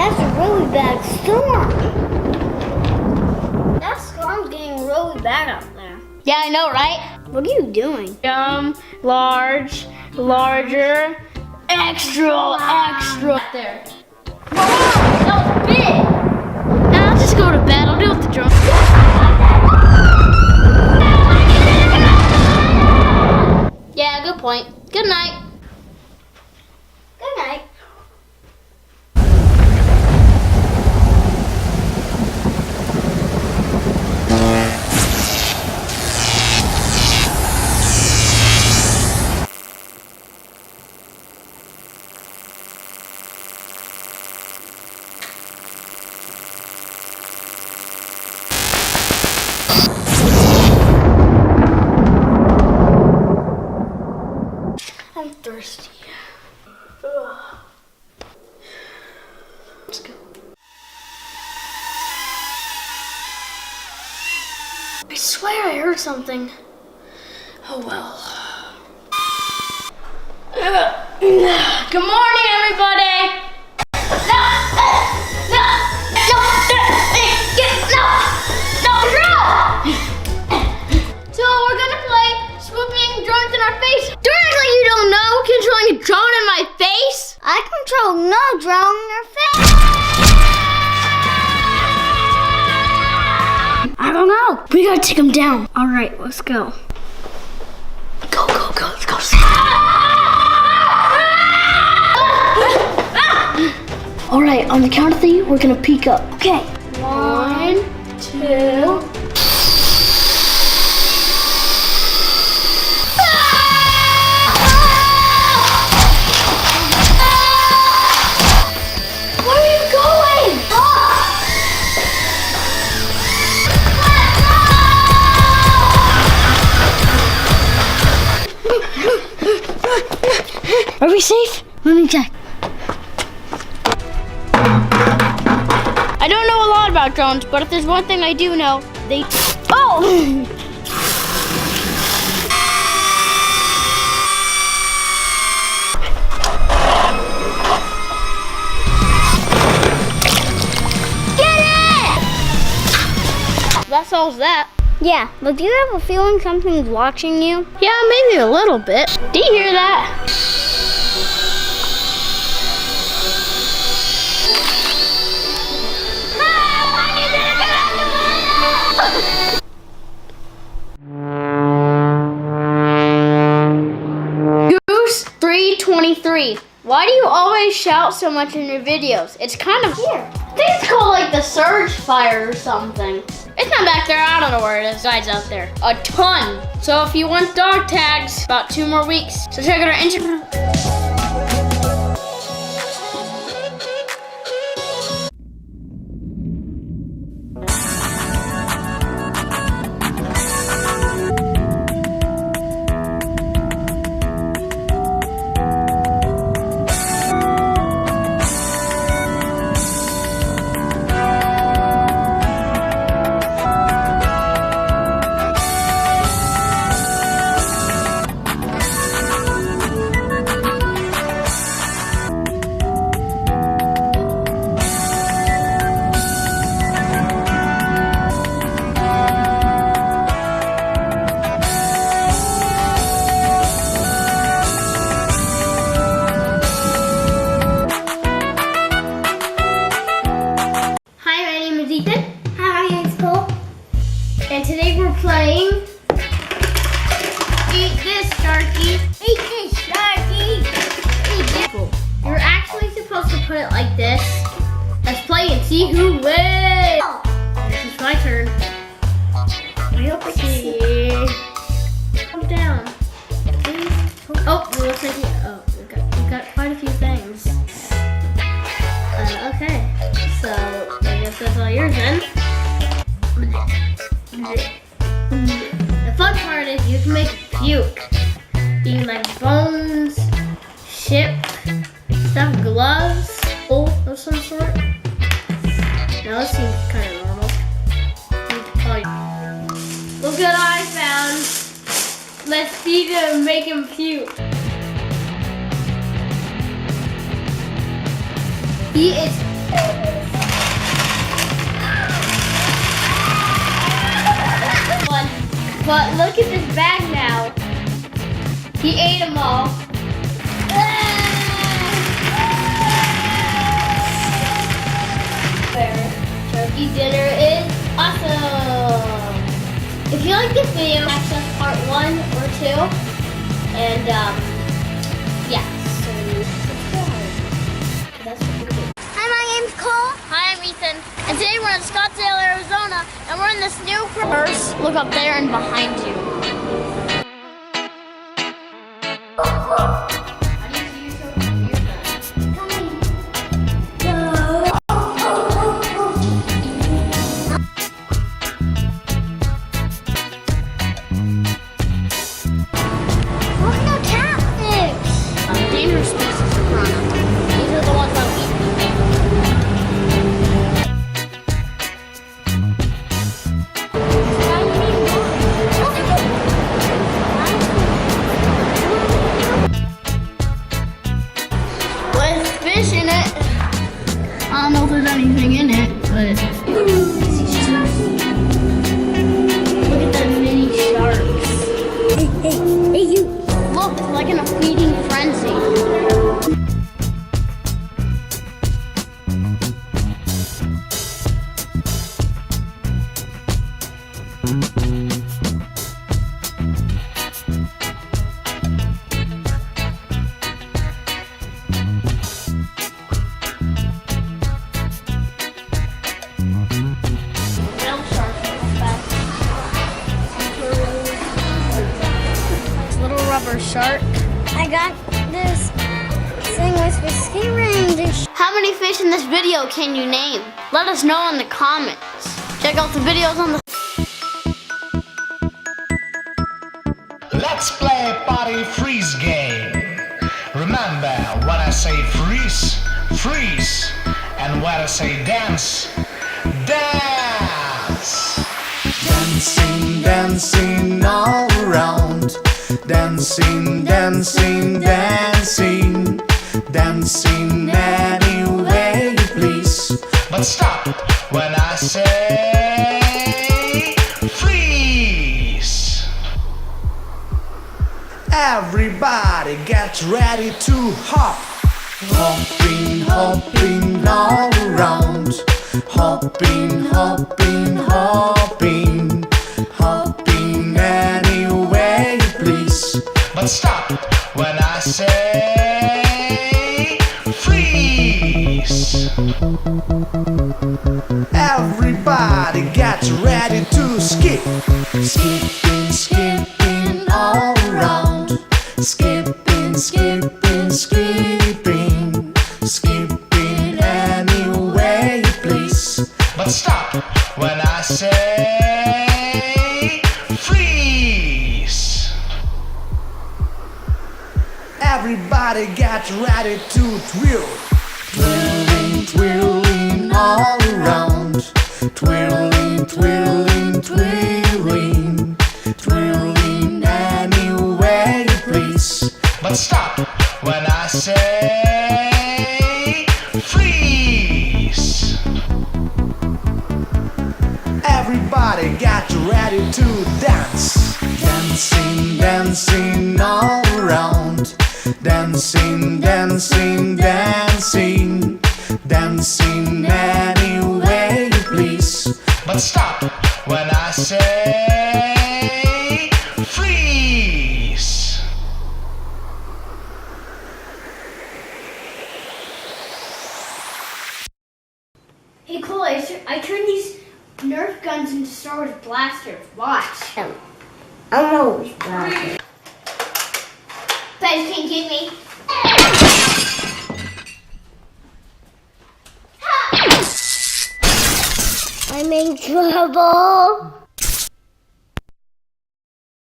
That's a really bad storm. That storm's getting really bad out there. Yeah, I know, right? What are you doing? Large, larger, extra, extra. There. Whoa, that was big. Now I'll just go to bed. I'll deal with the drone. Yeah, good point. Good night. Good night. I'm thirsty. Ugh. Let's go. I swear I heard something. Oh well. Good morning, everybody. So we're gonna play swooping drones in our face. Don't act like you don't know controlling a drone in my face. I control no drone in your face. I don't know. We gotta take him down. All right, let's go. Go, go, go. Let's go. All right, on the count of three, we're gonna peek up. Okay. 1, 2. Where are you going? Are we safe? Let me check. I don't know a lot about drones, but if there's one thing I do know, they... Oh! Get it! That solves that. Yeah, but do you have a feeling something's watching you? Yeah, maybe a little bit. Do you hear that? Goose 323. Why do you always shout so much in your videos? It's kind of here. I think it's called like the surge fire or something. It's not back there. I don't know where it is. Guys out there. A ton. So if you want dog tags, about 2 more weeks. So check out our Instagram. And today we're playing Eat This, Sharky. Eat this, Sharky. Eat this. You're actually supposed to put it like this. Let's play and see who wins. This is my turn. I hope it's See. Calm down. Oh, it looks like we got quite a few things. Okay, so I guess that's all yours then. The fun part is you can make puke. You can like bones, ship, stuff, gloves, of some sort. Now this seems kind of normal. Look what I found. Let's feed him and make him puke. He is But look at this bag now. He ate them all. Turkey dinner is awesome. If you like this video, watch us part 1 or 2. And yeah, so subscribe. That's what we do. Hi, my name's Cole. Hi, I'm Ethan. And today we're in Scottsdale, Arizona, and we're in this new first. Look up there and behind you. How do you see yourself from here then? Coming. Look at the catfish. Dangerous species of piranha. These are the ones that we with fish in it. I don't know if there's anything in it, but look at the mini sharks. Hey, you. Look, like in a feeding frenzy. Whale sharks are the best. Little rubber shark. I got this thing with the ski range. How many fish in this video can you name? Let us know in the comments. Check out the videos on the... Let's play party freeze game. Remember, when I say freeze, freeze. And when I say dance, dance. Dancing, dancing all around. Dancing, dancing, dancing. Dancing any way you please. But stop when I say freeze. Everybody get ready to hop. Hopping, hopping all around. Hopping, hopping, hopping. Hopping any way you please. But stop when I say freeze. Everybody get ready to skip. Skipping, skipping all around. Skipping, skipping, skipping. Skipping any way you please. But stop when I say freeze. Everybody get ready to twirl. Twirling, twirling all around. Twirling, twirling, twirling. Twirling any way you please. But stop when I say freeze. Everybody get ready to dance. Dancing, dancing all around. Dancing, dancing, dancing. Dancing any way you please. But stop when I say freeze. Hey Cole, I turned these Nerf guns into Star Wars blasters. Watch. I'm always glad. Guys, can't get me. I'm in trouble.